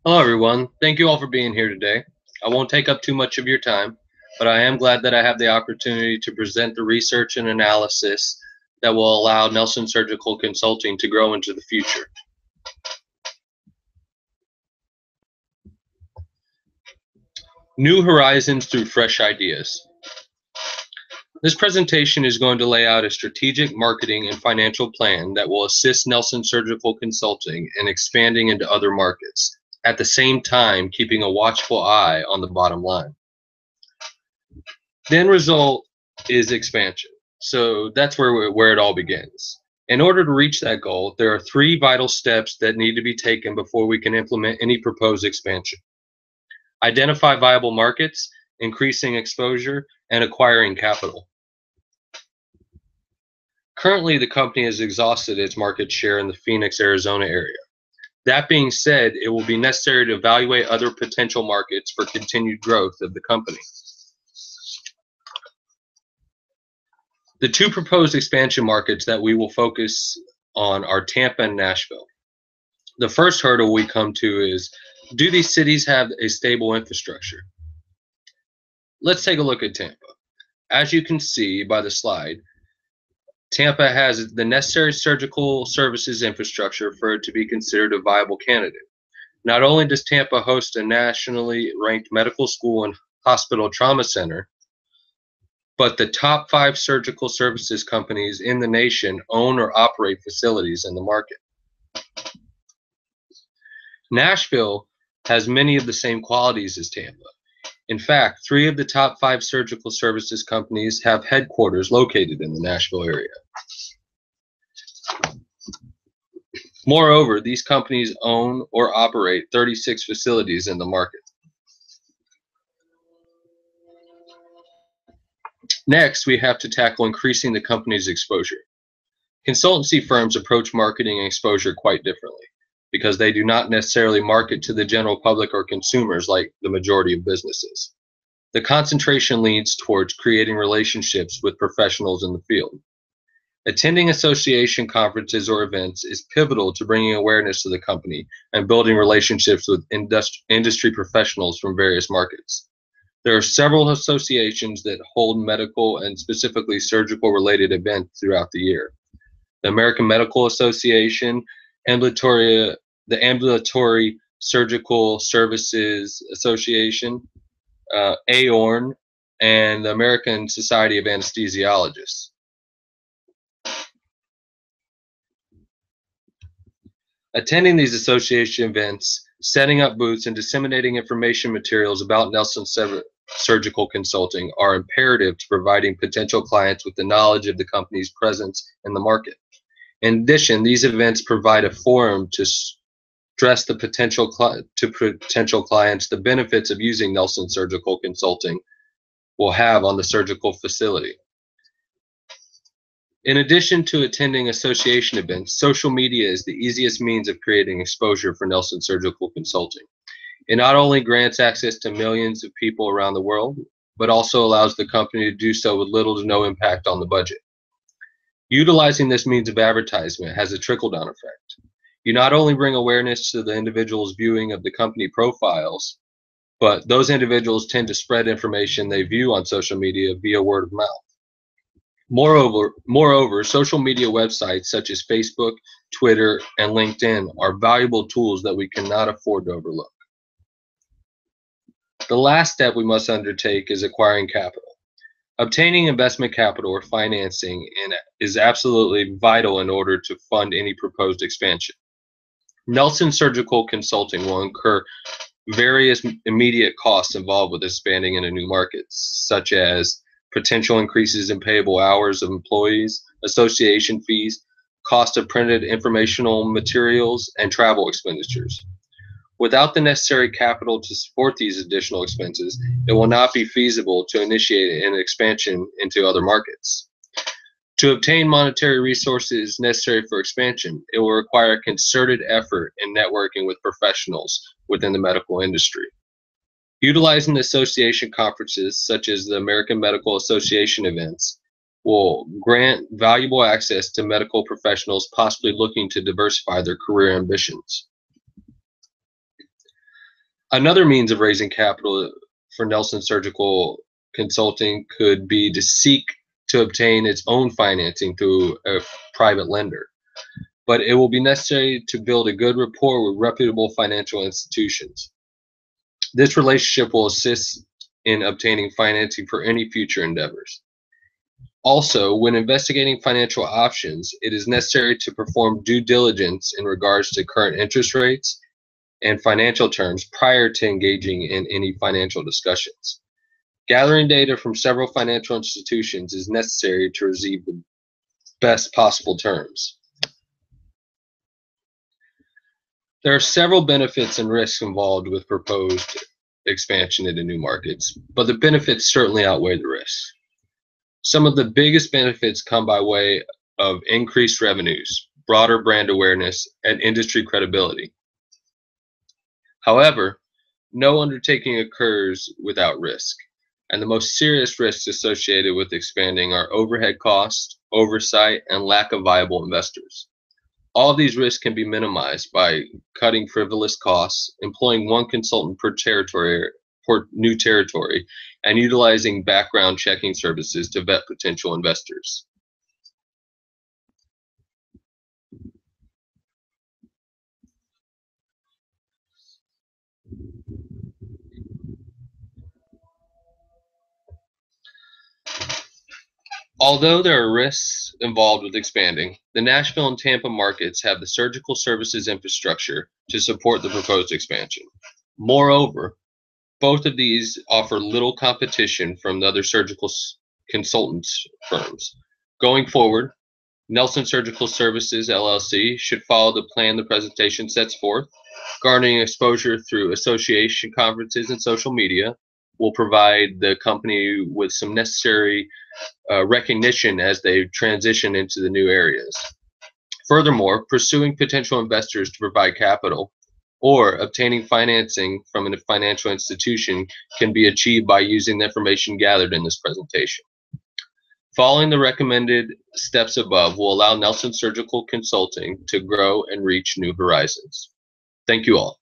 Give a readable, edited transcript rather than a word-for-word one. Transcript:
Hello, everyone. Thank you all for being here today. I won't take up too much of your time, but I am glad that I have the opportunity to present the research and analysis that will allow Nelson Surgical Consulting to grow into the future. New horizons through fresh ideas. This presentation is going to lay out a strategic marketing and financial plan that will assist Nelson Surgical Consulting in expanding into other markets, at the same time keeping a watchful eye on the bottom line. The end result is expansion. So that's where it all begins. In order to reach that goal, there are three vital steps that need to be taken before we can implement any proposed expansion. Identify viable markets, increasing exposure, and acquiring capital. Currently, the company has exhausted its market share in the Phoenix, Arizona area. That being said, it will be necessary to evaluate other potential markets for continued growth of the company. The two proposed expansion markets that we will focus on are Tampa and Nashville. The first hurdle we come to is, do these cities have a stable infrastructure? Let's take a look at Tampa. As you can see by the slide, Tampa has the necessary surgical services infrastructure for it to be considered a viable candidate. Not only does Tampa host a nationally ranked medical school and hospital trauma center, but the top 5 surgical services companies in the nation own or operate facilities in the market. Nashville has many of the same qualities as Tampa. In fact, 3 of the top 5 surgical services companies have headquarters located in the Nashville area. Moreover, these companies own or operate 36 facilities in the market. Next, we have to tackle increasing the company's exposure. Consultancy firms approach marketing and exposure quite differently, because they do not necessarily market to the general public or consumers like the majority of businesses. The concentration leads towards creating relationships with professionals in the field. Attending association conferences or events is pivotal to bringing awareness to the company and building relationships with industry professionals from various markets. There are several associations that hold medical and specifically surgical related events throughout the year. The American Medical Association, the Ambulatory Surgical Services Association, AORN, and the American Society of Anesthesiologists. Attending these association events, setting up booths, and disseminating information materials about Nelson Surgical Consulting are imperative to providing potential clients with the knowledge of the company's presence in the market. In addition, these events provide a forum to stress the potential clients the benefits of using Nelson Surgical Consulting will have on the surgical facility. In addition to attending association events, social media is the easiest means of creating exposure for Nelson Surgical Consulting. It not only grants access to millions of people around the world, but also allows the company to do so with little to no impact on the budget. Utilizing this means of advertisement has a trickle-down effect. You not only bring awareness to the individual's viewing of the company profiles, but those individuals tend to spread information they view on social media via word of mouth. Moreover, social media websites such as Facebook, Twitter, and LinkedIn are valuable tools that we cannot afford to overlook. The last step we must undertake is acquiring capital. Obtaining investment capital or financing is absolutely vital in order to fund any proposed expansion. Nelson Surgical Consulting will incur various immediate costs involved with expanding into new markets, such as potential increases in payable hours of employees, association fees, cost of printed informational materials, and travel expenditures. Without the necessary capital to support these additional expenses, it will not be feasible to initiate an expansion into other markets. To obtain monetary resources necessary for expansion, it will require a concerted effort in networking with professionals within the medical industry. Utilizing the association conferences, such as the American Medical Association events, will grant valuable access to medical professionals possibly looking to diversify their career ambitions. Another means of raising capital for Nelson Surgical Consulting could be to seek to obtain its own financing through a private lender, but it will be necessary to build a good rapport with reputable financial institutions. This relationship will assist in obtaining financing for any future endeavors. Also, when investigating financial options, it is necessary to perform due diligence in regards to current interest rates and financial terms prior to engaging in any financial discussions. Gathering data from several financial institutions is necessary to receive the best possible terms. There are several benefits and risks involved with proposed expansion into new markets, but the benefits certainly outweigh the risks. Some of the biggest benefits come by way of increased revenues, broader brand awareness, and industry credibility. However, no undertaking occurs without risk, and the most serious risks associated with expanding are overhead costs, oversight, and lack of viable investors. All of these risks can be minimized by cutting frivolous costs, employing one consultant per new territory, and utilizing background checking services to vet potential investors. Although there are risks involved with expanding, the Nashville and Tampa markets have the surgical services infrastructure to support the proposed expansion. Moreover, both of these offer little competition from the other surgical consultants firms. Going forward, Nelson Surgical Services LLC should follow the plan the presentation sets forth. Garnering exposure through association conferences and social media will provide the company with some necessary recognition as they transition into the new areas. Furthermore, pursuing potential investors to provide capital or obtaining financing from a financial institution can be achieved by using the information gathered in this presentation. Following the recommended steps above will allow Nelson Surgical Consulting to grow and reach new horizons. Thank you all.